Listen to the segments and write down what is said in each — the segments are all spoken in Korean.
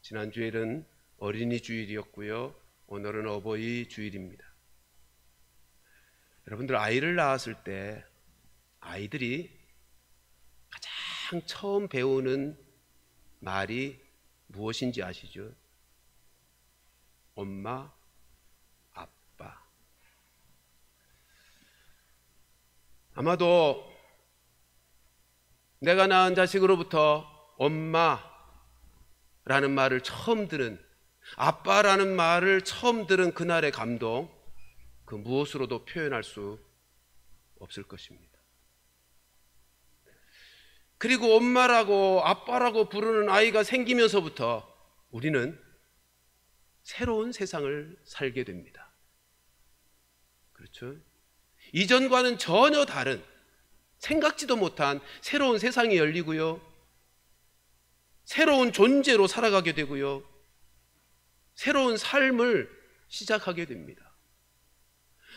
지난 주일은 어린이 주일이었고요. 오늘은 어버이 주일입니다. 여러분들 아이를 낳았을 때 아이들이 가장 처음 배우는 말이 무엇인지 아시죠? 엄마, 아빠. 아마도 내가 낳은 자식으로부터 엄마라는 말을 처음 들은, 아빠라는 말을 처음 들은 그날의 감동, 그 무엇으로도 표현할 수 없을 것입니다. 그리고 엄마라고 아빠라고 부르는 아이가 생기면서부터 우리는 새로운 세상을 살게 됩니다. 그렇죠? 이전과는 전혀 다른, 생각지도 못한 새로운 세상이 열리고요. 새로운 존재로 살아가게 되고요. 새로운 삶을 시작하게 됩니다.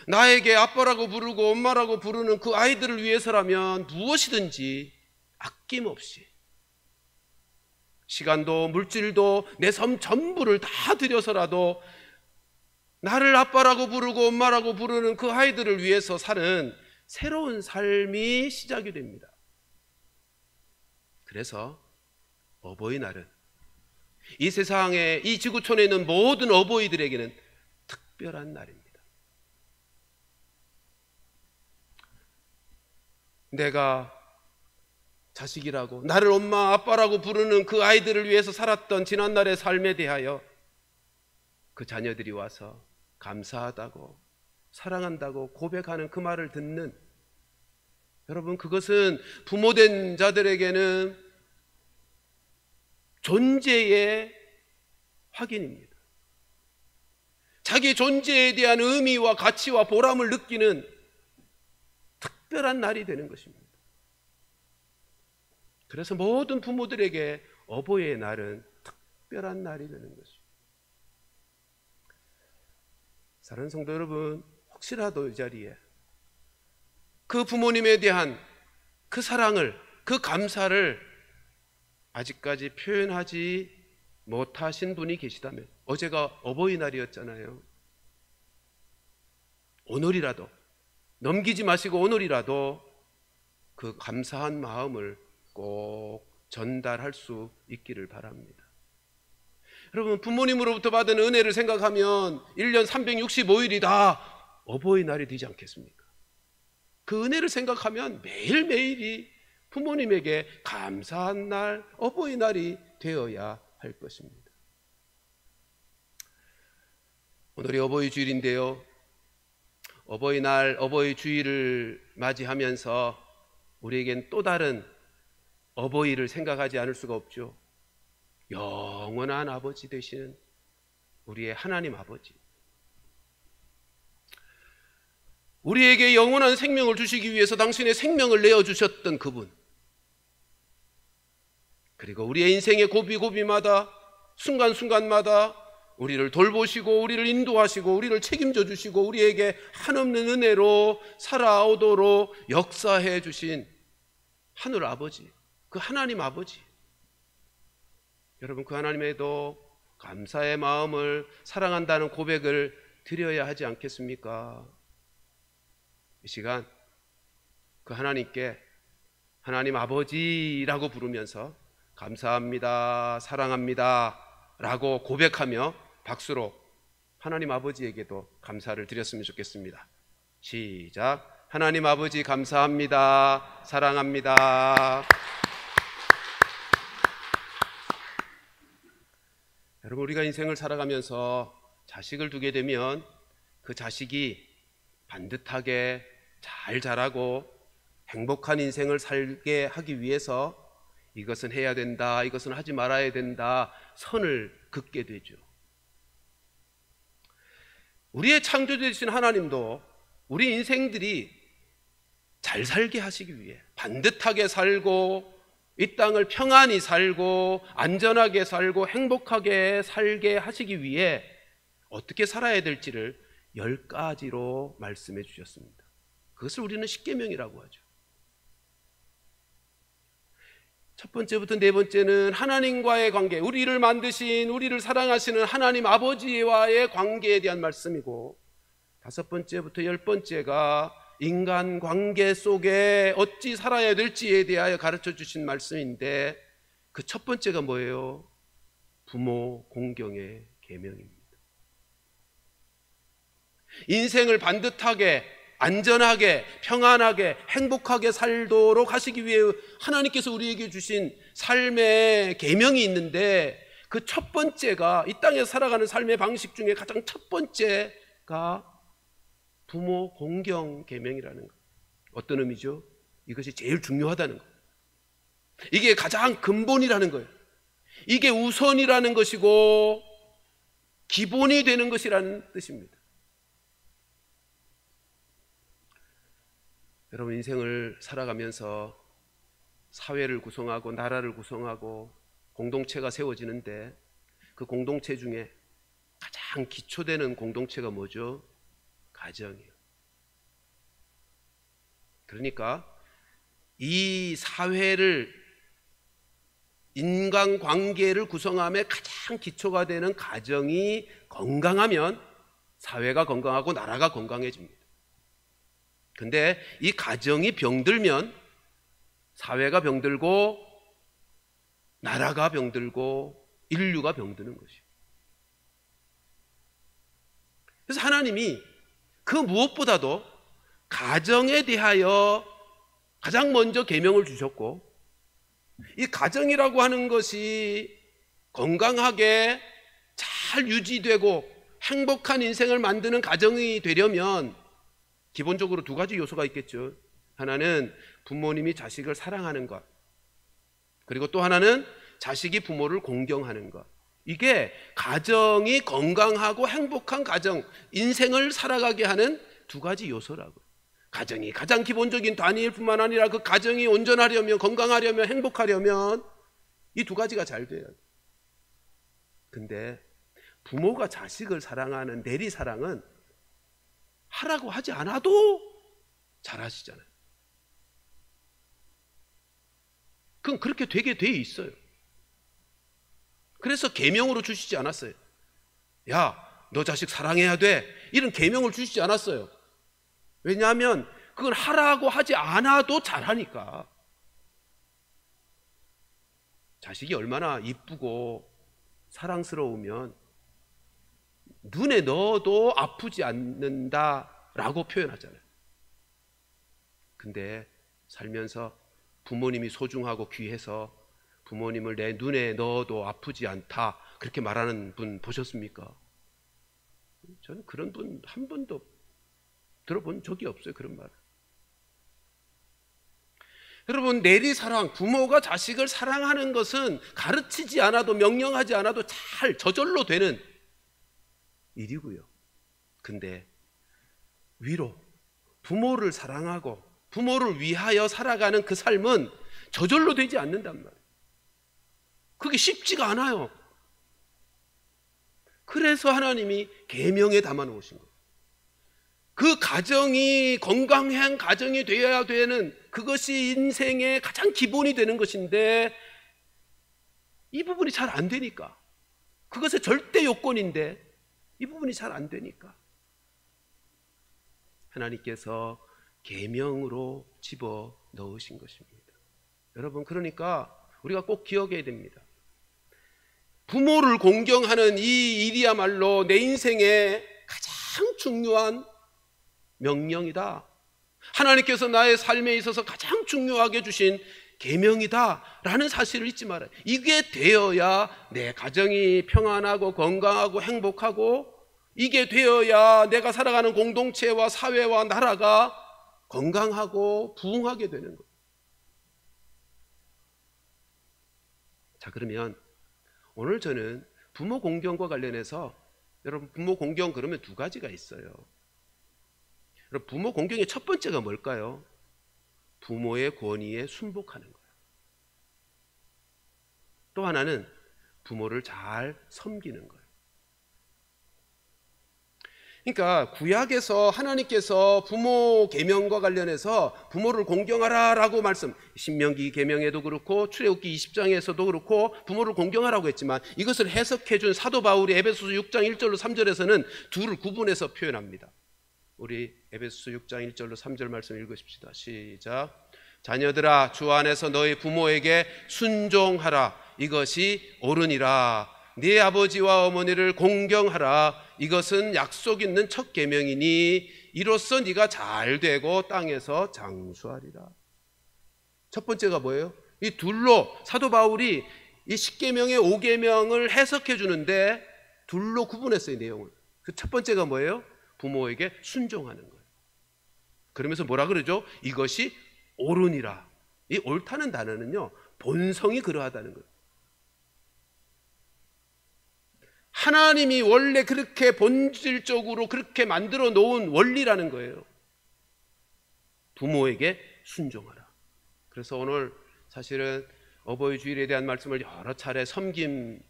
나에게 아빠라고 부르고 엄마라고 부르는 그 아이들을 위해서라면 무엇이든지 아낌없이 시간도 물질도 내 삶 전부를 다 들여서라도 나를 아빠라고 부르고 엄마라고 부르는 그 아이들을 위해서 사는 새로운 삶이 시작이 됩니다. 그래서 어버이날은 이 세상에, 이 지구촌에 있는 모든 어버이들에게는 특별한 날입니다. 내가 자식이라고, 나를 엄마 아빠라고 부르는 그 아이들을 위해서 살았던 지난날의 삶에 대하여 그 자녀들이 와서 감사하다고, 사랑한다고 고백하는 그 말을 듣는, 여러분, 그것은 부모된 자들에게는 존재의 확인입니다. 자기 존재에 대한 의미와 가치와 보람을 느끼는 특별한 날이 되는 것입니다. 그래서 모든 부모들에게 어버이의 날은 특별한 날이 되는 것입니다. 사랑하는 성도 여러분, 혹시라도 이 자리에 그 부모님에 대한 그 사랑을, 그 감사를 아직까지 표현하지 못하신 분이 계시다면, 어제가 어버이날이었잖아요. 오늘이라도 넘기지 마시고 오늘이라도 그 감사한 마음을 꼭 전달할 수 있기를 바랍니다. 여러분, 부모님으로부터 받은 은혜를 생각하면 1년 365일이 다 어버이날이 되지 않겠습니까? 그 은혜를 생각하면 매일매일이 부모님에게 감사한 날, 어버이날이 되어야 할 것입니다. 오늘이 어버이 주일인데요, 어버이날, 어버이 주일을 맞이하면서 우리에겐 또 다른 어버이를 생각하지 않을 수가 없죠. 영원한 아버지 되시는 우리의 하나님 아버지, 우리에게 영원한 생명을 주시기 위해서 당신의 생명을 내어주셨던 그분, 그리고 우리의 인생의 고비고비마다, 순간순간마다 우리를 돌보시고 우리를 인도하시고 우리를 책임져 주시고 우리에게 한없는 은혜로 살아오도록 역사해 주신 하늘 아버지, 그 하나님 아버지, 여러분, 그 하나님에도 감사의 마음을, 사랑한다는 고백을 드려야 하지 않겠습니까? 이 시간 그 하나님께 하나님 아버지라고 부르면서 감사합니다, 사랑합니다 라고 고백하며 박수로 하나님 아버지에게도 감사를 드렸으면 좋겠습니다. 시작. 하나님 아버지 감사합니다, 사랑합니다. 여러분, 우리가 인생을 살아가면서 자식을 두게 되면 그 자식이 반듯하게 잘 자라고 행복한 인생을 살게 하기 위해서 이것은 해야 된다, 이것은 하지 말아야 된다, 선을 긋게 되죠. 우리의 창조주이신 하나님도 우리 인생들이 잘 살게 하시기 위해, 반듯하게 살고 이 땅을 평안히 살고 안전하게 살고 행복하게 살게 하시기 위해 어떻게 살아야 될지를 10가지로 말씀해 주셨습니다. 그것을 우리는 십계명이라고 하죠. 첫 번째부터 네 번째는 하나님과의 관계, 우리를 만드신, 우리를 사랑하시는 하나님 아버지와의 관계에 대한 말씀이고, 다섯 번째부터 열 번째가 인간 관계 속에 어찌 살아야 될지에 대하여 가르쳐 주신 말씀인데, 그 첫 번째가 뭐예요? 부모 공경의 계명입니다. 인생을 반듯하게, 안전하게, 평안하게, 행복하게 살도록 하시기 위해 하나님께서 우리에게 주신 삶의 계명이 있는데, 그 첫 번째가, 이 땅에서 살아가는 삶의 방식 중에 가장 첫 번째가 부모 공경 계명이라는 것. 어떤 의미죠? 이것이 제일 중요하다는 것. 이게 가장 근본이라는 거예요. 이게 우선이라는 것이고 기본이 되는 것이라는 뜻입니다. 여러분, 인생을 살아가면서 사회를 구성하고 나라를 구성하고 공동체가 세워지는데, 그 공동체 중에 가장 기초되는 공동체가 뭐죠? 가정이에요. 그러니까 이 사회를, 인간관계를 구성함에 가장 기초가 되는 가정이 건강하면 사회가 건강하고 나라가 건강해집니다. 근데 이 가정이 병들면 사회가 병들고 나라가 병들고 인류가 병드는 것이에요. 그래서 하나님이 그 무엇보다도 가정에 대하여 가장 먼저 계명을 주셨고, 이 가정이라고 하는 것이 건강하게 잘 유지되고 행복한 인생을 만드는 가정이 되려면 기본적으로 두 가지 요소가 있겠죠. 하나는 부모님이 자식을 사랑하는 것, 그리고 또 하나는 자식이 부모를 공경하는 것. 이게 가정이 건강하고 행복한 가정, 인생을 살아가게 하는 두 가지 요소라고요. 가정이 가장 기본적인 단위일 뿐만 아니라 그 가정이 온전하려면, 건강하려면, 행복하려면 이 두 가지가 잘 돼야 돼요. 근데 부모가 자식을 사랑하는 내리사랑은 하라고 하지 않아도 잘하시잖아요. 그건 그렇게 되게 돼 있어요. 그래서 계명으로 주시지 않았어요. 야, 너 자식 사랑해야 돼, 이런 계명을 주시지 않았어요. 왜냐하면 그걸 하라고 하지 않아도 잘하니까. 자식이 얼마나 이쁘고 사랑스러우면 눈에 넣어도 아프지 않는다라고 표현하잖아요. 근데 살면서 부모님이 소중하고 귀해서 부모님을 내 눈에 넣어도 아프지 않다, 그렇게 말하는 분 보셨습니까? 저는 그런 분 한 번도 들어본 적이 없어요, 그런 말. 여러분, 내리사랑, 부모가 자식을 사랑하는 것은 가르치지 않아도, 명령하지 않아도 잘 저절로 되는 일이고요. 근데 위로 부모를 사랑하고 부모를 위하여 살아가는 그 삶은 저절로 되지 않는단 말이에요. 그게 쉽지가 않아요. 그래서 하나님이 계명에 담아 놓으신 거예요. 그 가정이 건강한 가정이 되어야 되는, 그것이 인생의 가장 기본이 되는 것인데 이 부분이 잘 안 되니까, 그것의 절대 요건인데 이 부분이 잘 안 되니까 하나님께서 계명으로 집어 넣으신 것입니다. 여러분, 그러니까 우리가 꼭 기억해야 됩니다. 부모를 공경하는 이 일이야말로 내 인생의 가장 중요한 명령이다. 하나님께서 나의 삶에 있어서 가장 중요하게 주신 계명이다 라는 사실을 잊지 말아요. 이게 되어야 내 가정이 평안하고 건강하고 행복하고, 이게 되어야 내가 살아가는 공동체와 사회와 나라가 건강하고 부흥하게 되는 거예요. 자, 그러면 오늘 저는 부모 공경과 관련해서, 여러분, 부모 공경 그러면 두 가지가 있어요. 여러분, 부모 공경의 첫 번째가 뭘까요? 부모의 권위에 순복하는 거예요. 또 하나는 부모를 잘 섬기는 거예요. 그러니까 구약에서 하나님께서 부모 계명과 관련해서 부모를 공경하라라고 말씀, 신명기 계명에도 그렇고 출애굽기 20장에서도 그렇고 부모를 공경하라고 했지만, 이것을 해석해 준 사도 바울이 에베소서 6장 1절로 3절에서는 둘을 구분해서 표현합니다. 우리 에베소서 6장 1절로 3절 말씀 읽으십시다. 시작. 자녀들아, 주 안에서 너희 부모에게 순종하라. 이것이 옳으니라. 네 아버지와 어머니를 공경하라. 이것은 약속 있는 첫 계명이니 이로써 네가 잘 되고 땅에서 장수하리라. 첫 번째가 뭐예요? 이 둘로 사도 바울이 이 10계명의 5계명을 해석해 주는데 둘로 구분했어요, 내용을. 그 첫 번째가 뭐예요? 부모에게 순종하는 거예요. 그러면서 뭐라 그러죠? 이것이 옳으니라. 이 옳다는 단어는요, 본성이 그러하다는 거예요. 하나님이 원래 그렇게 본질적으로 그렇게 만들어 놓은 원리라는 거예요. 부모에게 순종하라. 그래서 오늘 사실은 어버이 주일에 대한 말씀을 여러 차례 섬김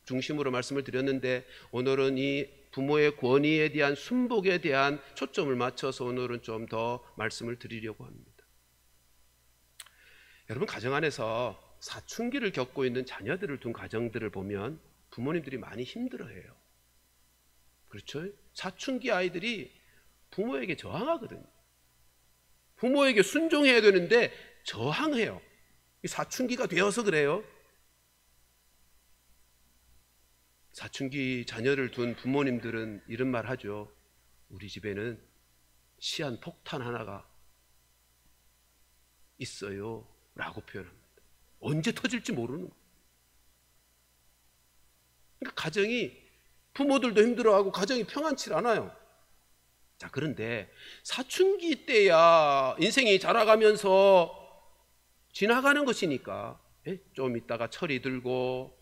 중심으로 말씀을 드렸는데, 오늘은 이 부모의 권위에 대한 순복에 대한 초점을 맞춰서 오늘은 좀 더 말씀을 드리려고 합니다. 여러분, 가정 안에서 사춘기를 겪고 있는 자녀들을 둔 가정들을 보면 부모님들이 많이 힘들어해요. 그렇죠? 사춘기 아이들이 부모에게 저항하거든요. 부모에게 순종해야 되는데 저항해요. 사춘기가 되어서 그래요. 사춘기 자녀를 둔 부모님들은 이런 말 하죠. 우리 집에는 시한폭탄 하나가 있어요 라고 표현합니다. 언제 터질지 모르는 거예요. 그러니까 가정이, 부모들도 힘들어하고 가정이 평안치 않아요. 자, 그런데 사춘기 때야 인생이 자라가면서 지나가는 것이니까 좀 있다가 철이 들고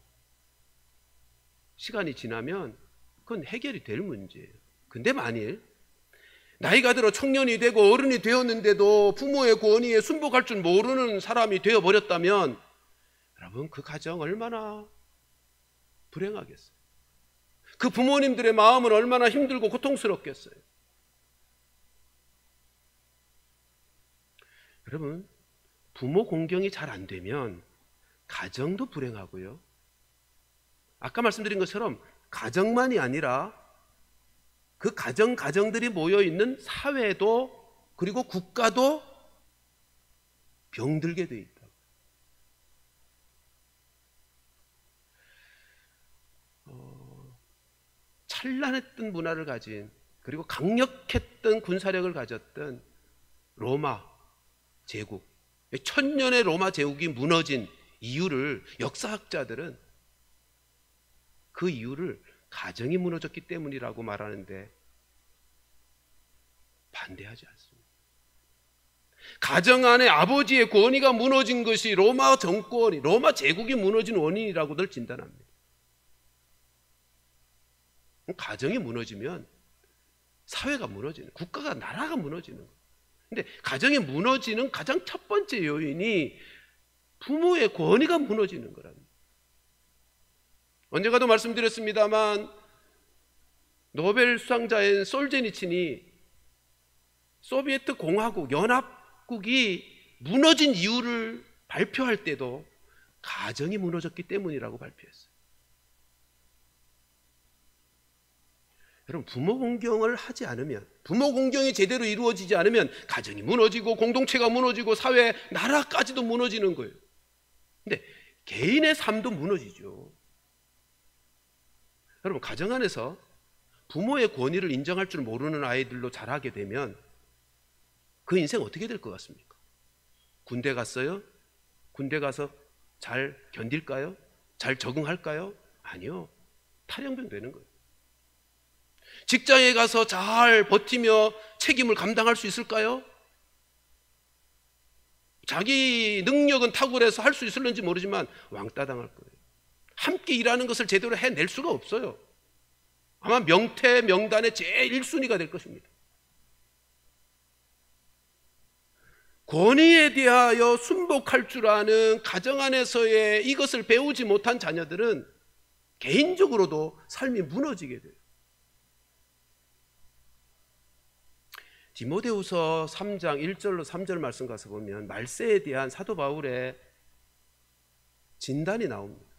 시간이 지나면 그건 해결이 될 문제예요. 근데 만일 나이가 들어 청년이 되고 어른이 되었는데도 부모의 권위에 순복할 줄 모르는 사람이 되어버렸다면, 여러분, 그 가정 얼마나 불행하겠어요. 그 부모님들의 마음은 얼마나 힘들고 고통스럽겠어요. 여러분, 부모 공경이 잘 안 되면 가정도 불행하고요, 아까 말씀드린 것처럼 가정만이 아니라 그 가정들이 모여있는 사회도, 그리고 국가도 병들게 돼 있다. 찬란했던 문화를 가진, 그리고 강력했던 군사력을 가졌던 로마 제국, 천년의 로마 제국이 무너진 이유를, 역사학자들은 그 이유를 가정이 무너졌기 때문이라고 말하는데 반대하지 않습니다. 가정 안에 아버지의 권위가 무너진 것이 로마 정권이, 로마 제국이 무너진 원인이라고들 진단합니다. 가정이 무너지면 사회가 무너지는, 국가가, 나라가 무너지는 거예요. 근데 가정이 무너지는 가장 첫 번째 요인이 부모의 권위가 무너지는 거랍니다. 언젠가도 말씀드렸습니다만, 노벨 수상자인 솔제니친이 소비에트 공화국, 연합국이 무너진 이유를 발표할 때도 가정이 무너졌기 때문이라고 발표했어요. 여러분, 부모 공경을 하지 않으면, 부모 공경이 제대로 이루어지지 않으면 가정이 무너지고 공동체가 무너지고 사회, 나라까지도 무너지는 거예요. 근데 개인의 삶도 무너지죠. 여러분, 가정 안에서 부모의 권위를 인정할 줄 모르는 아이들로 자라게 되면 그 인생 어떻게 될 것 같습니까? 군대 갔어요? 군대 가서 잘 견딜까요? 잘 적응할까요? 아니요. 탈영병 되는 거예요. 직장에 가서 잘 버티며 책임을 감당할 수 있을까요? 자기 능력은 탁월해서 할 수 있을는지 모르지만 왕따 당할 거예요. 함께 일하는 것을 제대로 해낼 수가 없어요. 아마 명태 명단의 제일 1순위가 될 것입니다. 권위에 대하여 순복할 줄 아는 가정 안에서의 이것을 배우지 못한 자녀들은 개인적으로도 삶이 무너지게 돼요. 디모데후서 3장 1절로 3절 말씀 가서 보면 말세에 대한 사도 바울의 진단이 나옵니다.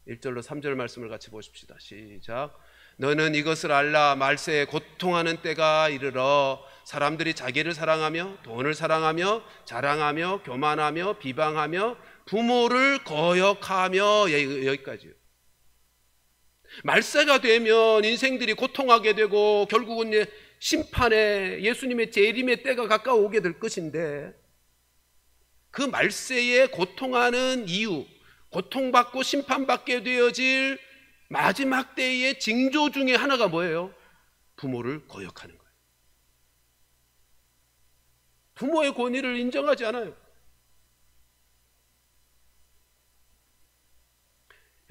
1절로 3절 말씀을 같이 보십시다. 시작. 너는 이것을 알라. 말세에 고통하는 때가 이르러 사람들이 자기를 사랑하며 돈을 사랑하며 자랑하며 교만하며 비방하며 부모를 거역하며, 여기까지요. 말세가 되면 인생들이 고통하게 되고 결국은 심판에 예수님의 재림의 때가 가까워오게 될 것인데, 그 말세에 고통하는 이유, 고통받고 심판받게 되어질 마지막 때의 징조 중에 하나가 뭐예요? 부모를 거역하는 거예요. 부모의 권위를 인정하지 않아요.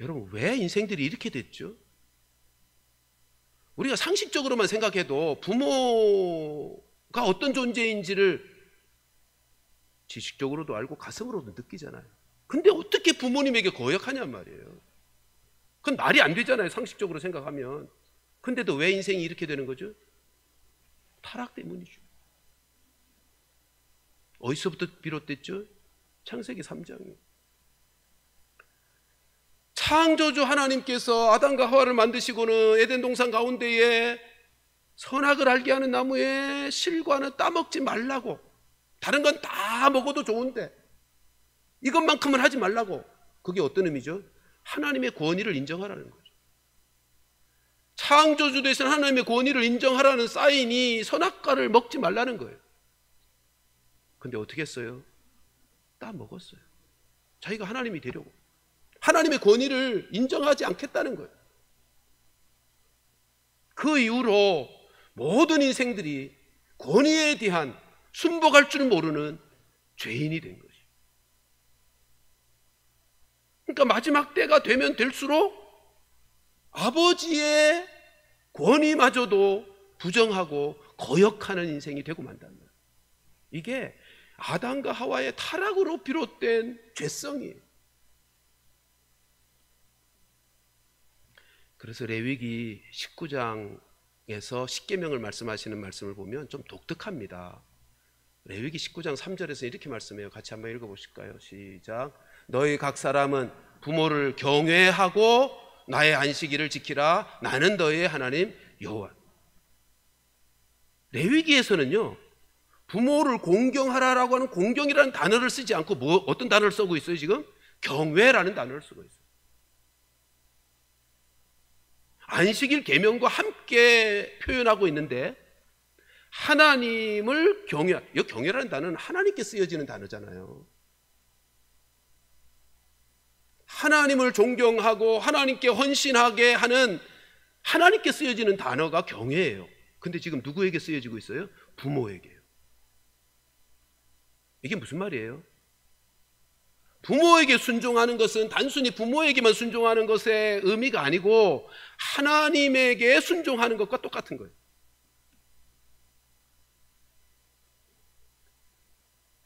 여러분, 왜 인생들이 이렇게 됐죠? 우리가 상식적으로만 생각해도 부모가 어떤 존재인지를 지식적으로도 알고 가슴으로도 느끼잖아요. 근데 어떻게 부모님에게 거역하냔 말이에요. 그건 말이 안 되잖아요, 상식적으로 생각하면. 근데도 왜 인생이 이렇게 되는 거죠? 타락 때문이죠. 어디서부터 비롯됐죠? 창세기 3장이에요. 창조주 하나님께서 아담과 하와를 만드시고는 에덴 동산 가운데에 선악을 알게 하는 나무의 실과는 따먹지 말라고, 다른 건 다 먹어도 좋은데 이것만큼은 하지 말라고. 그게 어떤 의미죠? 하나님의 권위를 인정하라는 거죠. 창조주 되신 하나님의 권위를 인정하라는 사인이 선악과를 먹지 말라는 거예요. 근데 어떻게 했어요? 따먹었어요. 자기가 하나님이 되려고. 하나님의 권위를 인정하지 않겠다는 거예요. 그 이후로 모든 인생들이 권위에 대한 순복할 줄 모르는 죄인이 된 것이죠. 그러니까 마지막 때가 되면 될수록 아버지의 권위마저도 부정하고 거역하는 인생이 되고 만다는 거예요. 이게 아담과 하와의 타락으로 비롯된 죄성이에요. 그래서 레위기 19장에서 십계명을 말씀하시는 말씀을 보면 좀 독특합니다. 레위기 19장 3절에서 이렇게 말씀해요. 같이 한번 읽어보실까요? 시작. 너희 각 사람은 부모를 경외하고 나의 안식일을 지키라. 나는 너희의 하나님 여호와. 레위기에서는요, 부모를 공경하라라고 하는 공경이라는 단어를 쓰지 않고 어떤 단어를 쓰고 있어요? 지금 경외라는 단어를 쓰고 있어요. 안식일 계명과 함께 표현하고 있는데, 하나님을 이 경외라는 단어는 하나님께 쓰여지는 단어잖아요. 하나님을 존경하고 하나님께 헌신하게 하는 하나님께 쓰여지는 단어가 경외예요. 근데 지금 누구에게 쓰여지고 있어요? 부모에게요. 이게 무슨 말이에요? 부모에게 순종하는 것은 단순히 부모에게만 순종하는 것의 의미가 아니고 하나님에게 순종하는 것과 똑같은 거예요.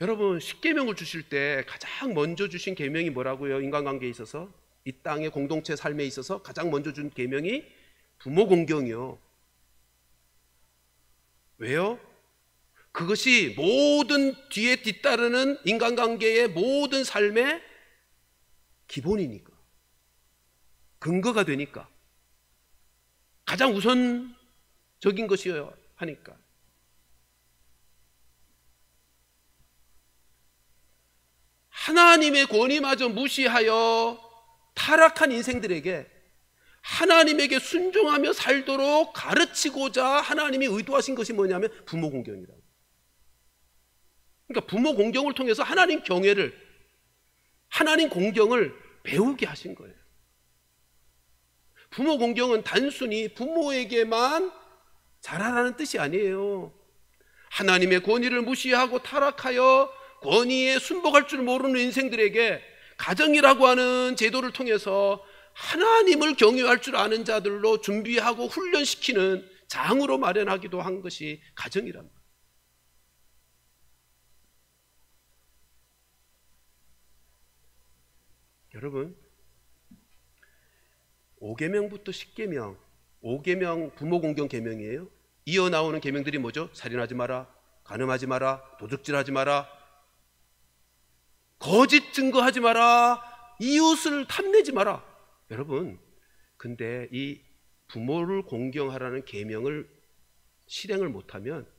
여러분, 십계명을 주실 때 가장 먼저 주신 계명이 뭐라고요? 인간관계에 있어서, 이 땅의 공동체 삶에 있어서 가장 먼저 준 계명이 부모 공경이요. 왜요? 그것이 모든 뒤에 뒤따르는 인간관계의 모든 삶의 기본이니까, 근거가 되니까, 가장 우선적인 것이어야 하니까. 하나님의 권위마저 무시하여 타락한 인생들에게 하나님에게 순종하며 살도록 가르치고자 하나님이 의도하신 것이 뭐냐면 부모 공경이라고. 그러니까 부모 공경을 통해서 하나님 경외를, 하나님 공경을 배우게 하신 거예요. 부모 공경은 단순히 부모에게만 잘하라는 뜻이 아니에요. 하나님의 권위를 무시하고 타락하여 권위에 순복할 줄 모르는 인생들에게 가정이라고 하는 제도를 통해서 하나님을 경외할 줄 아는 자들로 준비하고 훈련시키는 장으로 마련하기도 한 것이 가정이랍니다. 여러분, 5계명부터 10계명, 5계명 부모 공경 계명이에요. 이어 나오는 계명들이 뭐죠? 살인하지 마라, 간음하지 마라, 도둑질하지 마라, 거짓 증거하지 마라, 이웃을 탐내지 마라. 여러분, 근데 이 부모를 공경하라는 계명을 실행을 못하면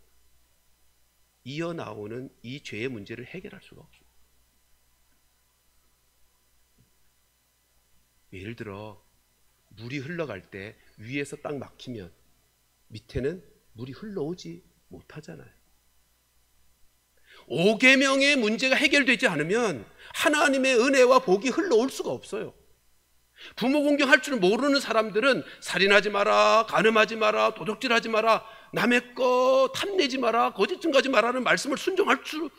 이어 나오는 이 죄의 문제를 해결할 수가 없어요. 예를 들어 물이 흘러갈 때 위에서 딱 막히면 밑에는 물이 흘러오지 못하잖아요. 5계명의 문제가 해결되지 않으면 하나님의 은혜와 복이 흘러올 수가 없어요. 부모 공경할 줄 모르는 사람들은 살인하지 마라, 간음하지 마라, 도둑질하지 마라, 남의 거 탐내지 마라, 거짓 증거하지 마라는 말씀을 순종할 줄을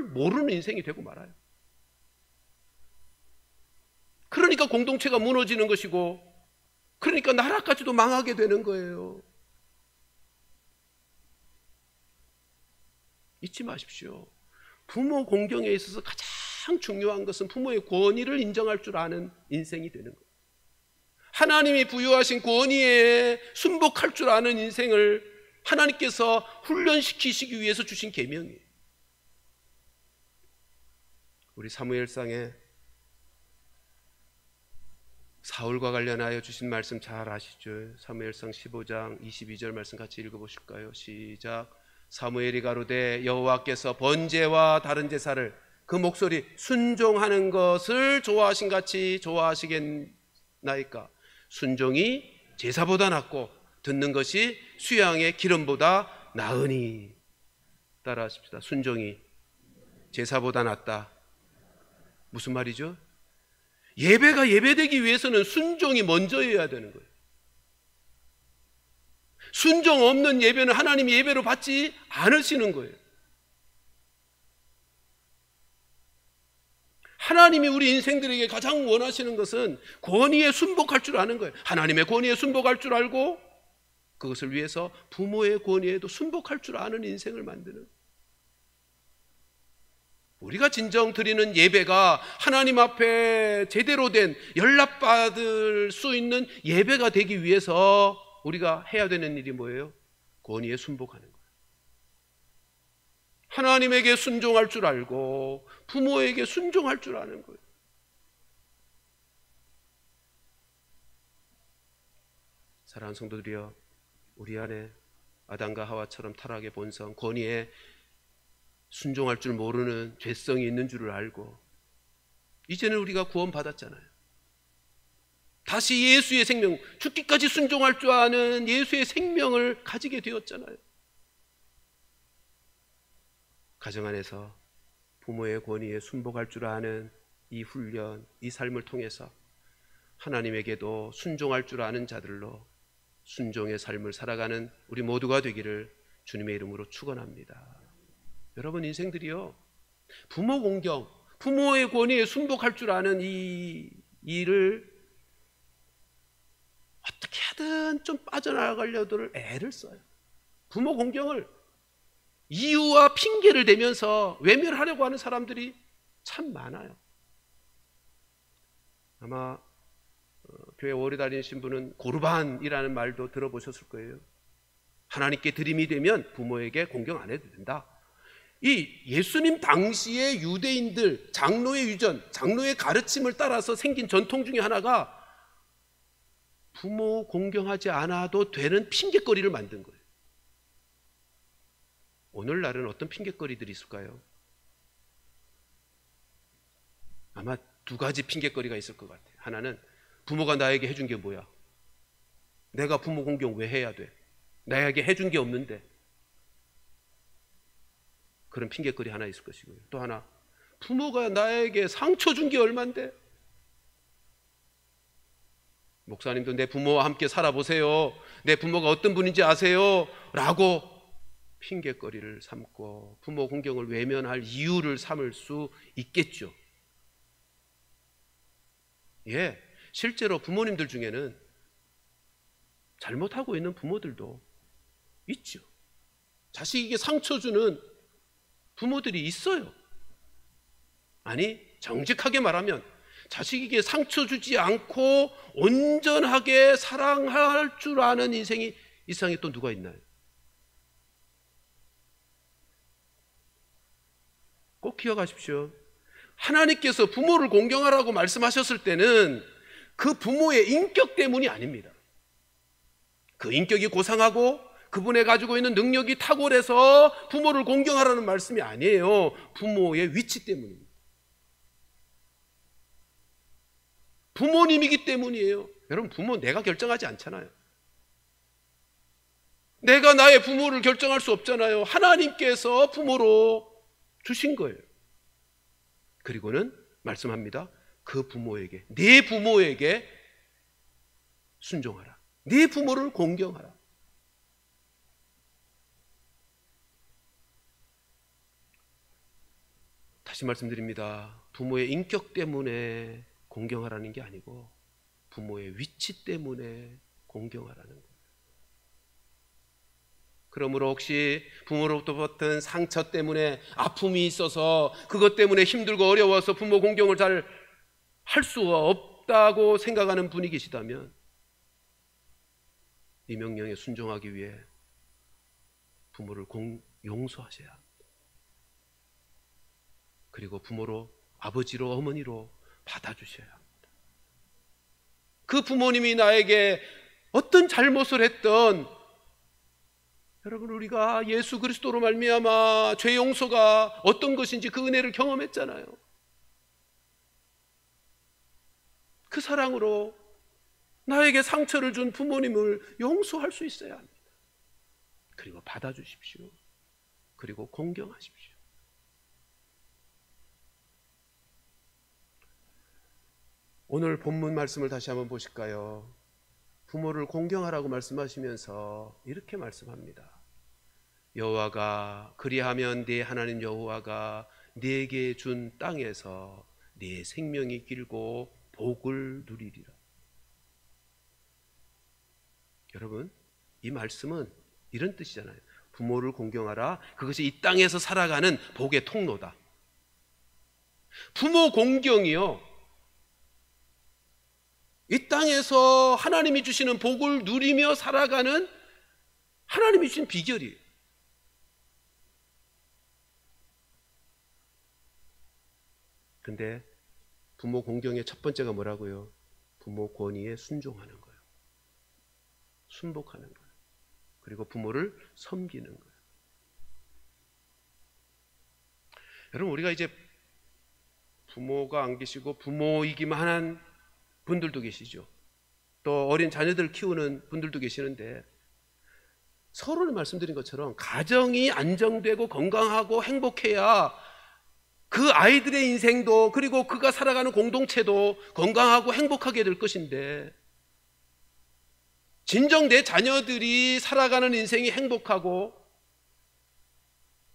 모르는 인생이 되고 말아요. 그러니까 공동체가 무너지는 것이고, 그러니까 나라까지도 망하게 되는 거예요. 잊지 마십시오. 부모 공경에 있어서 가장 중요한 것은 부모의 권위를 인정할 줄 아는 인생이 되는 거예요. 하나님이 부여하신 권위에 순복할 줄 아는 인생을 하나님께서 훈련시키시기 위해서 주신 계명이에요. 우리 사무엘상에 사울과 관련하여 주신 말씀 잘 아시죠? 사무엘상 15장 22절 말씀 같이 읽어보실까요? 시작. 사무엘이 가로되 여호와께서 번제와 다른 제사를 그 목소리 순종하는 것을 좋아하신 같이 좋아하시겠나이까? 순종이 제사보다 낫고 듣는 것이 수양의 기름보다 나으니. 따라하십시다. 순종이 제사보다 낫다. 무슨 말이죠? 예배가 예배되기 위해서는 순종이 먼저여야 되는 거예요. 순종 없는 예배는 하나님이 예배로 받지 않으시는 거예요. 하나님이 우리 인생들에게 가장 원하시는 것은 권위에 순복할 줄 아는 거예요. 하나님의 권위에 순복할 줄 알고 그것을 위해서 부모의 권위에도 순복할 줄 아는 인생을 만드는, 우리가 진정 드리는 예배가 하나님 앞에 제대로 된 연락받을 수 있는 예배가 되기 위해서 우리가 해야 되는 일이 뭐예요? 권위에 순복하는 거예요. 하나님에게 순종할 줄 알고 부모에게 순종할 줄 아는 거예요. 사랑하는 성도들이여, 우리 안에 아담과 하와처럼 타락의 본성, 권위에 순종할 줄 모르는 죄성이 있는 줄을 알고 이제는 우리가 구원받았잖아요. 다시 예수의 생명, 죽기까지 순종할 줄 아는 예수의 생명을 가지게 되었잖아요. 가정 안에서 부모의 권위에 순복할 줄 아는 이 훈련, 이 삶을 통해서 하나님에게도 순종할 줄 아는 자들로 순종의 삶을 살아가는 우리 모두가 되기를 주님의 이름으로 축원합니다. 여러분 인생들이요, 부모 공경, 부모의 권위에 순복할 줄 아는 이 일을 어떻게 하든 좀 빠져나가려들 애를 써요. 부모 공경을 이유와 핑계를 대면서 외면하려고 하는 사람들이 참 많아요. 아마 교회 오래 다니신 분은 고르반이라는 말도 들어보셨을 거예요. 하나님께 드림이 되면 부모에게 공경 안 해도 된다. 이 예수님 당시의 유대인들 장로의 유전, 장로의 가르침을 따라서 생긴 전통 중에 하나가 부모 공경하지 않아도 되는 핑계거리를 만든 거예요. 오늘날은 어떤 핑계거리들이 있을까요? 아마 두 가지 핑계거리가 있을 것 같아요. 하나는 부모가 나에게 해준 게 뭐야? 내가 부모 공경 왜 해야 돼? 나에게 해준 게 없는데. 그런 핑계거리 하나 있을 것이고요. 또 하나, 부모가 나에게 상처 준 게 얼만데? 목사님도 내 부모와 함께 살아보세요. 내 부모가 어떤 분인지 아세요? 라고 핑계거리를 삼고 부모 공경을 외면할 이유를 삼을 수 있겠죠. 예, 실제로 부모님들 중에는 잘못하고 있는 부모들도 있죠. 자식에게 상처 주는 부모들이 있어요. 아니, 정직하게 말하면 자식에게 상처 주지 않고 온전하게 사랑할 줄 아는 인생이 이 세상에 또 누가 있나요? 꼭 기억하십시오. 하나님께서 부모를 공경하라고 말씀하셨을 때는 그 부모의 인격 때문이 아닙니다. 그 인격이 고상하고 그분의 가지고 있는 능력이 탁월해서 부모를 공경하라는 말씀이 아니에요. 부모의 위치 때문입니다. 부모님이기 때문이에요. 여러분, 부모 내가 결정하지 않잖아요. 내가 나의 부모를 결정할 수 없잖아요. 하나님께서 부모로 주신 거예요. 그리고는 말씀합니다. 그 부모에게, 네 부모에게 순종하라. 네 부모를 공경하라. 다시 말씀드립니다. 부모의 인격 때문에 공경하라는 게 아니고 부모의 위치 때문에 공경하라는 거예요. 그러므로 혹시 부모로부터 받은 상처 때문에 아픔이 있어서 그것 때문에 힘들고 어려워서 부모 공경을 잘 할 수가 없다고 생각하는 분이 계시다면 이 명령에 순종하기 위해 부모를 용서하셔야 합니다. 그리고 부모로, 아버지로, 어머니로 받아주셔야 합니다. 그 부모님이 나에게 어떤 잘못을 했던, 여러분, 우리가 예수 그리스도로 말미암아 죄 용서가 어떤 것인지 그 은혜를 경험했잖아요. 그 사랑으로 나에게 상처를 준 부모님을 용서할 수 있어야 합니다. 그리고 받아주십시오. 그리고 공경하십시오. 오늘 본문 말씀을 다시 한번 보실까요? 부모를 공경하라고 말씀하시면서 이렇게 말씀합니다. 여호와가 그리하면 네 하나님 여호와가 네게 준 땅에서 네 생명이 길고 복을 누리리라. 여러분, 이 말씀은 이런 뜻이잖아요. 부모를 공경하라. 그것이 이 땅에서 살아가는 복의 통로다. 부모 공경이요, 이 땅에서 하나님이 주시는 복을 누리며 살아가는 하나님이 주신 비결이에요. 근데 부모 공경의 첫 번째가 뭐라고요? 부모 권위에 순종하는 거예요. 순복하는 거예요. 그리고 부모를 섬기는 거예요. 여러분, 우리가 이제 부모가 안 계시고 부모이기만 한 분들도 계시죠. 또 어린 자녀들 키우는 분들도 계시는데, 서론에 말씀드린 것처럼 가정이 안정되고 건강하고 행복해야 그 아이들의 인생도, 그리고 그가 살아가는 공동체도 건강하고 행복하게 될 것인데, 진정 내 자녀들이 살아가는 인생이 행복하고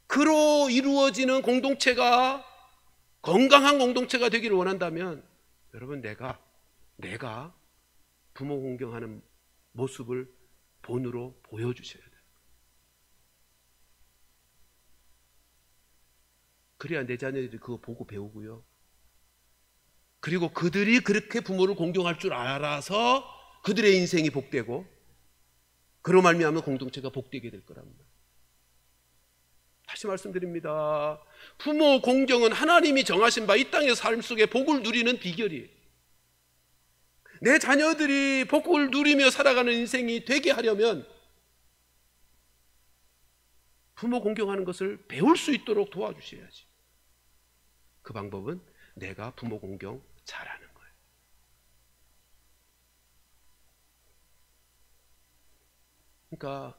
그로 이루어지는 공동체가 건강한 공동체가 되기를 원한다면, 여러분, 내가 부모 공경하는 모습을 본으로 보여주셔야 돼요. 그래야 내 자녀들이 그거 보고 배우고요. 그리고 그들이 그렇게 부모를 공경할 줄 알아서 그들의 인생이 복되고, 그로 말미암아 공동체가 복되게 될 거랍니다. 다시 말씀드립니다. 부모 공경은 하나님이 정하신 바 이 땅의 삶 속에 복을 누리는 비결이에요. 내 자녀들이 복을 누리며 살아가는 인생이 되게 하려면 부모 공경하는 것을 배울 수 있도록 도와주셔야지. 그 방법은 내가 부모 공경 잘하는 거예요. 그러니까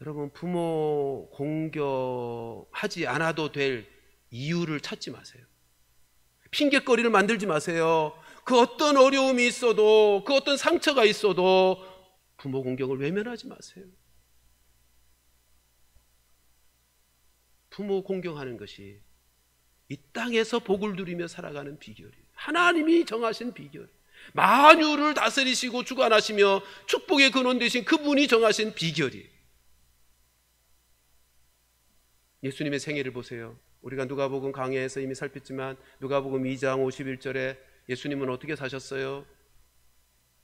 여러분, 부모 공경하지 않아도 될 이유를 찾지 마세요. 핑계거리를 만들지 마세요. 그 어떤 어려움이 있어도, 그 어떤 상처가 있어도 부모 공경을 외면하지 마세요. 부모 공경하는 것이 이 땅에서 복을 누리며 살아가는 비결이에요. 하나님이 정하신 비결, 만유를 다스리시고 주관하시며 축복의 근원 되신 그분이 정하신 비결이에요. 예수님의 생애를 보세요. 우리가 누가복음 강해에서 이미 살폈지만 누가복음 2장 51절에 예수님은 어떻게 사셨어요?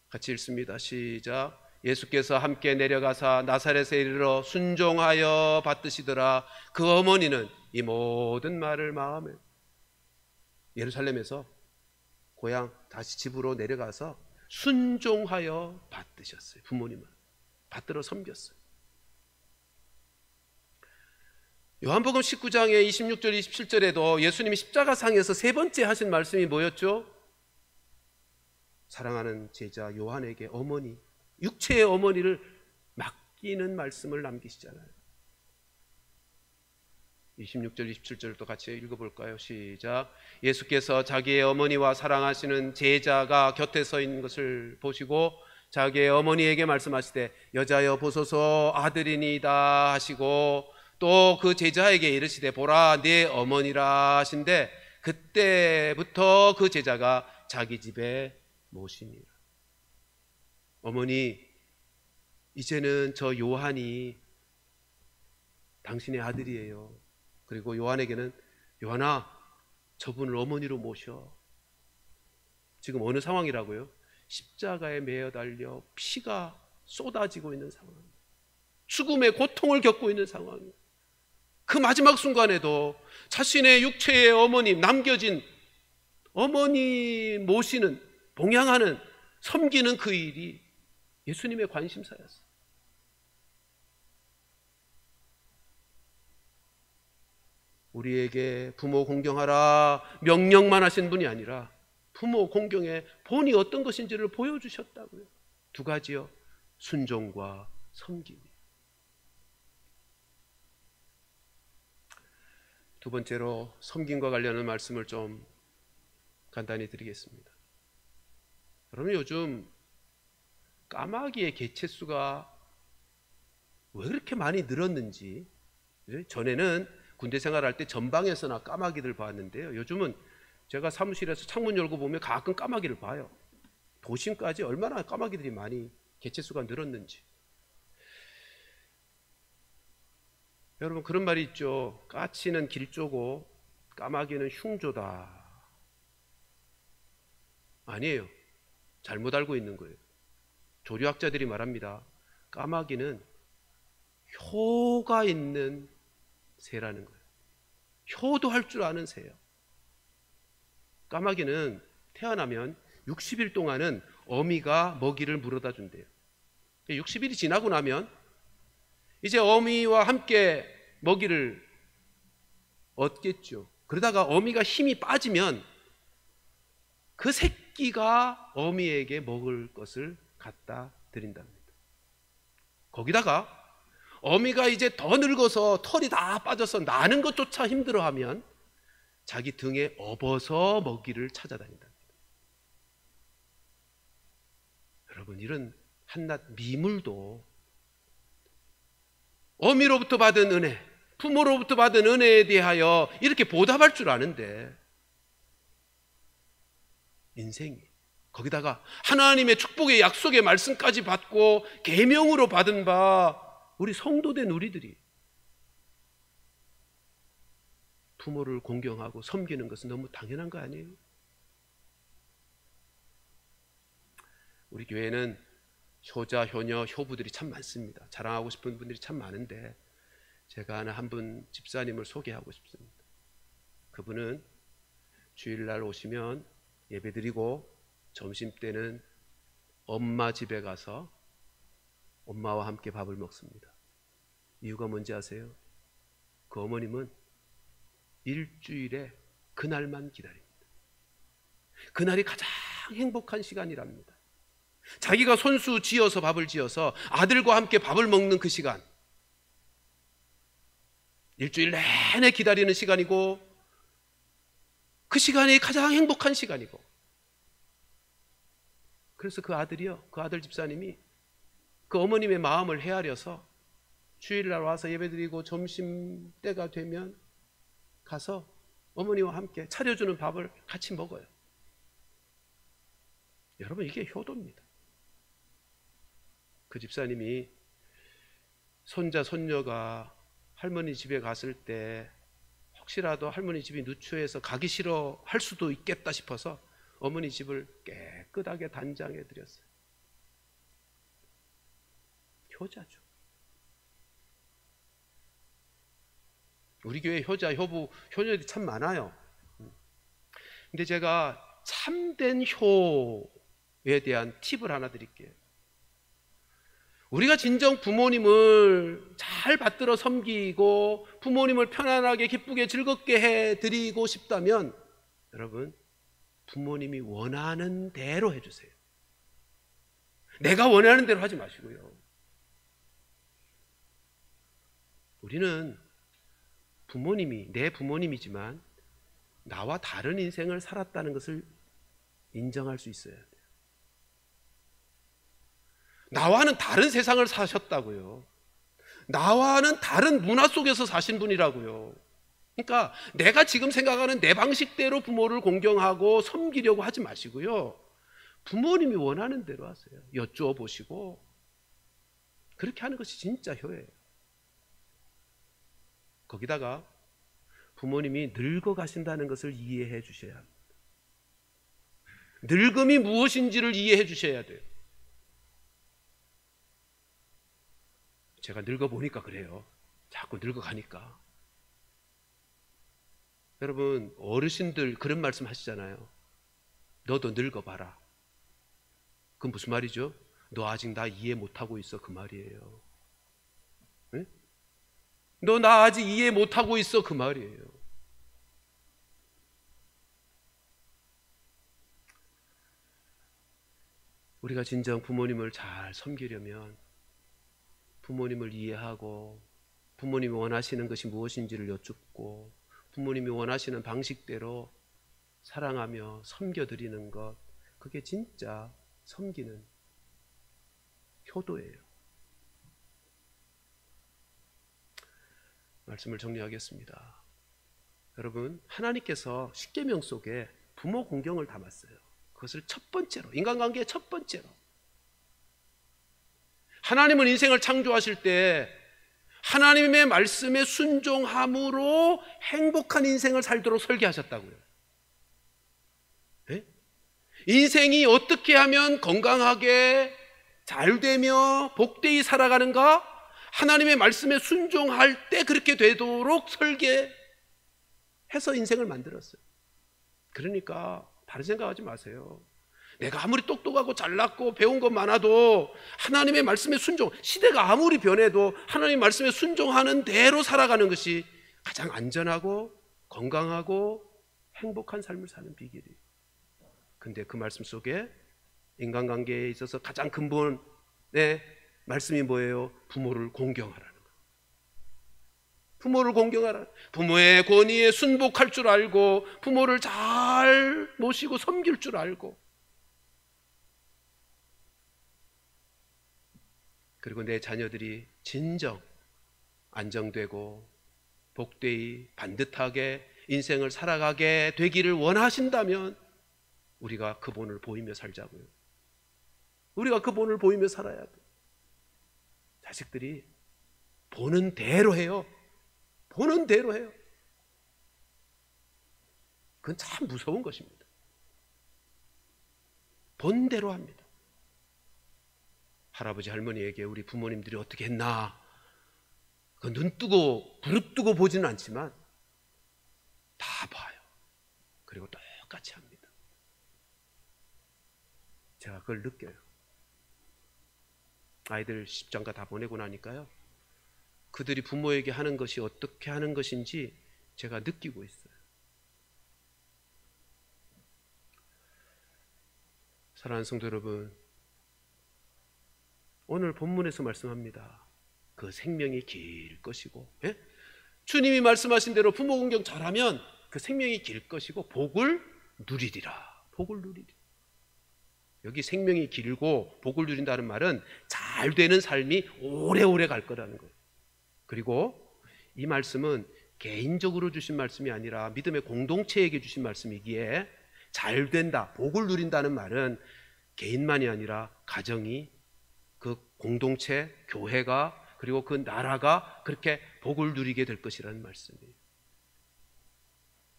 같이 읽습니다. 시작. 예수께서 함께 내려가사 나사렛에 이르러 순종하여 받드시더라. 그 어머니는 이 모든 말을 마음에 예루살렘에서 고향 다시 집으로 내려가서 순종하여 받드셨어요. 부모님을 받들어 섬겼어요. 요한복음 19장의 26절 27절에도 예수님이 십자가상에서 세 번째 하신 말씀이 뭐였죠? 사랑하는 제자 요한에게 어머니, 육체의 어머니를 맡기는 말씀을 남기시잖아요. 26절 27절도 같이 읽어볼까요? 시작. 예수께서 자기의 어머니와 사랑하시는 제자가 곁에 서 있는 것을 보시고 자기의 어머니에게 말씀하시되 여자여 보소서 아들이니이다 하시고 또 그 제자에게 이르시되 보라 네 어머니라 하신데 그때부터 그 제자가 자기 집에 모시니라. 어머니, 이제는 저 요한이 당신의 아들이에요. 그리고 요한에게는 요한아, 저분을 어머니로 모셔. 지금 어느 상황이라고요? 십자가에 매어 달려 피가 쏟아지고 있는 상황, 죽음의 고통을 겪고 있는 상황. 그 마지막 순간에도 자신의 육체의 어머니, 남겨진 어머니 모시는, 봉양하는, 섬기는 그 일이 예수님의 관심사였어요. 우리에게 부모 공경하라 명령만 하신 분이 아니라 부모 공경의 본이 어떤 것인지를 보여주셨다고요. 두 가지요. 순종과 섬김. 두 번째로 섬김과 관련한 말씀을 좀 간단히 드리겠습니다. 여러분, 요즘 까마귀의 개체수가 왜 그렇게 많이 늘었는지, 전에는 군대 생활할 때 전방에서나 까마귀들 봤는데요, 요즘은 제가 사무실에서 창문 열고 보면 가끔 까마귀를 봐요. 도심까지 얼마나 까마귀들이 많이 개체수가 늘었는지. 여러분, 그런 말이 있죠. 까치는 길조고 까마귀는 흉조다. 아니에요. 잘못 알고 있는 거예요. 조류학자들이 말합니다. 까마귀는 효가 있는 새라는 거예요. 효도 할 줄 아는 새예요. 까마귀는 태어나면 60일 동안은 어미가 먹이를 물어다 준대요. 60일이 지나고 나면 이제 어미와 함께 먹이를 얻겠죠. 그러다가 어미가 힘이 빠지면 그 새끼가 어미에게 먹을 것을 갖다 드린답니다. 거기다가 어미가 이제 더 늙어서 털이 다 빠져서 나는 것조차 힘들어하면 자기 등에 업어서 먹이를 찾아다닌답니다. 여러분, 이런 한낱 미물도 어미로부터 받은 은혜, 부모로부터 받은 은혜에 대하여 이렇게 보답할 줄 아는데, 인생이 거기다가 하나님의 축복의 약속의 말씀까지 받고 계명으로 받은 바 우리 성도된 우리들이 부모를 공경하고 섬기는 것은 너무 당연한 거 아니에요? 우리 교회는 효자, 효녀, 효부들이 참 많습니다. 자랑하고 싶은 분들이 참 많은데 제가 아는 한 분 집사님을 소개하고 싶습니다. 그분은 주일날 오시면 예배드리고 점심때는 엄마 집에 가서 엄마와 함께 밥을 먹습니다. 이유가 뭔지 아세요? 그 어머님은 일주일에 그날만 기다립니다. 그날이 가장 행복한 시간이랍니다. 자기가 손수 지어서 밥을 지어서 아들과 함께 밥을 먹는 그 시간, 일주일 내내 기다리는 시간이고 그 시간이 가장 행복한 시간이고, 그래서 그 아들이요, 그 아들 집사님이 그 어머님의 마음을 헤아려서 주일날 와서 예배드리고 점심 때가 되면 가서 어머니와 함께 차려주는 밥을 같이 먹어요. 여러분, 이게 효도입니다. 그 집사님이 손자 손녀가 할머니 집에 갔을 때 혹시라도 할머니 집이 누추해서 가기 싫어 할 수도 있겠다 싶어서 어머니 집을 깨끗하게 단장해 드렸어요. 효자죠. 우리 교회 효자, 효부, 효녀들이 참 많아요. 근데 제가 참된 효에 대한 팁을 하나 드릴게요. 우리가 진정 부모님을 잘 받들어 섬기고 부모님을 편안하게 기쁘게 즐겁게 해드리고 싶다면 여러분, 부모님이 원하는 대로 해주세요. 내가 원하는 대로 하지 마시고요. 우리는 부모님이 내 부모님이지만 나와 다른 인생을 살았다는 것을 인정할 수 있어야 돼요. 나와는 다른 세상을 사셨다고요. 나와는 다른 문화 속에서 사신 분이라고요. 그러니까 내가 지금 생각하는 내 방식대로 부모를 공경하고 섬기려고 하지 마시고요. 부모님이 원하는 대로 하세요. 여쭈어 보시고 그렇게 하는 것이 진짜 효예요. 거기다가 부모님이 늙어 가신다는 것을 이해해 주셔야 합니다. 늙음이 무엇인지를 이해해 주셔야 돼요. 제가 늙어 보니까 그래요. 자꾸 늙어 가니까. 여러분, 어르신들 그런 말씀 하시잖아요. 너도 늙어 봐라. 그건 무슨 말이죠? 너 아직 나 이해 못하고 있어, 그 말이에요. 네? 너 나 아직 이해 못하고 있어, 그 말이에요. 우리가 진정 부모님을 잘 섬기려면 부모님을 이해하고 부모님이 원하시는 것이 무엇인지를 여쭙고 부모님이 원하시는 방식대로 사랑하며 섬겨드리는 것, 그게 진짜 섬기는 효도예요. 말씀을 정리하겠습니다. 여러분, 하나님께서 십계명 속에 부모 공경을 담았어요. 그것을 첫 번째로, 인간관계의 첫 번째로. 하나님은 인생을 창조하실 때 하나님의 말씀에 순종함으로 행복한 인생을 살도록 설계하셨다고요. 네? 인생이 어떻게 하면 건강하게 잘되며 복되이 살아가는가? 하나님의 말씀에 순종할 때 그렇게 되도록 설계해서 인생을 만들었어요. 그러니까 다른 생각하지 마세요. 내가 아무리 똑똑하고 잘났고 배운 것 많아도 하나님의 말씀에 순종, 시대가 아무리 변해도 하나님의 말씀에 순종하는 대로 살아가는 것이 가장 안전하고 건강하고 행복한 삶을 사는 비결이에요. 근데 그 말씀 속에 인간관계에 있어서 가장 근본의 말씀이 뭐예요? 부모를 공경하라는 거예요. 부모를 공경하라. 부모의 권위에 순복할 줄 알고 부모를 잘 모시고 섬길 줄 알고, 그리고 내 자녀들이 진정 안정되고 복되이 반듯하게 인생을 살아가게 되기를 원하신다면 우리가 그 본을 보이며 살자고요. 우리가 그 본을 보이며 살아야 돼요. 자식들이 보는 대로 해요. 보는 대로 해요. 그건 참 무서운 것입니다. 본대로 합니다. 할아버지 할머니에게 우리 부모님들이 어떻게 했나, 눈 뜨고 무릎 뜨고 보지는 않지만 다 봐요. 그리고 똑같이 합니다. 제가 그걸 느껴요. 아이들 십장가 다 보내고 나니까요, 그들이 부모에게 하는 것이 어떻게 하는 것인지 제가 느끼고 있어요. 사랑하는 성도 여러분, 오늘 본문에서 말씀합니다. 그 생명이 길 것이고, 예? 주님이 말씀하신 대로 부모 공경 잘하면 그 생명이 길 것이고 복을 누리리라. 복을 누리리라. 여기 생명이 길고 복을 누린다는 말은 잘 되는 삶이 오래오래 갈 거라는 거예요. 그리고 이 말씀은 개인적으로 주신 말씀이 아니라 믿음의 공동체에게 주신 말씀이기에 잘 된다, 복을 누린다는 말은 개인만이 아니라 가정이, 그 공동체, 교회가, 그리고 그 나라가 그렇게 복을 누리게 될 것이라는 말씀이에요.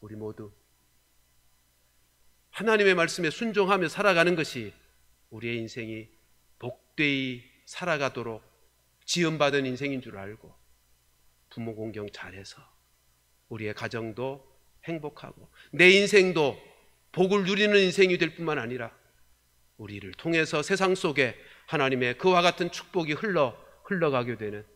우리 모두 하나님의 말씀에 순종하며 살아가는 것이 우리의 인생이 복되이 살아가도록 지음받은 인생인 줄 알고 부모 공경 잘해서 우리의 가정도 행복하고 내 인생도 복을 누리는 인생이 될 뿐만 아니라 우리를 통해서 세상 속에 하나님의 그와 같은 축복이 흘러가게 되는,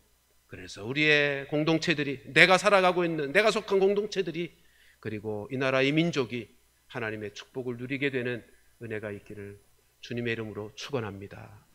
그래서 우리의 공동체들이, 내가 살아가고 있는 내가 속한 공동체들이, 그리고 이 나라 이 민족이 하나님의 축복을 누리게 되는 은혜가 있기를 주님의 이름으로 축원합니다.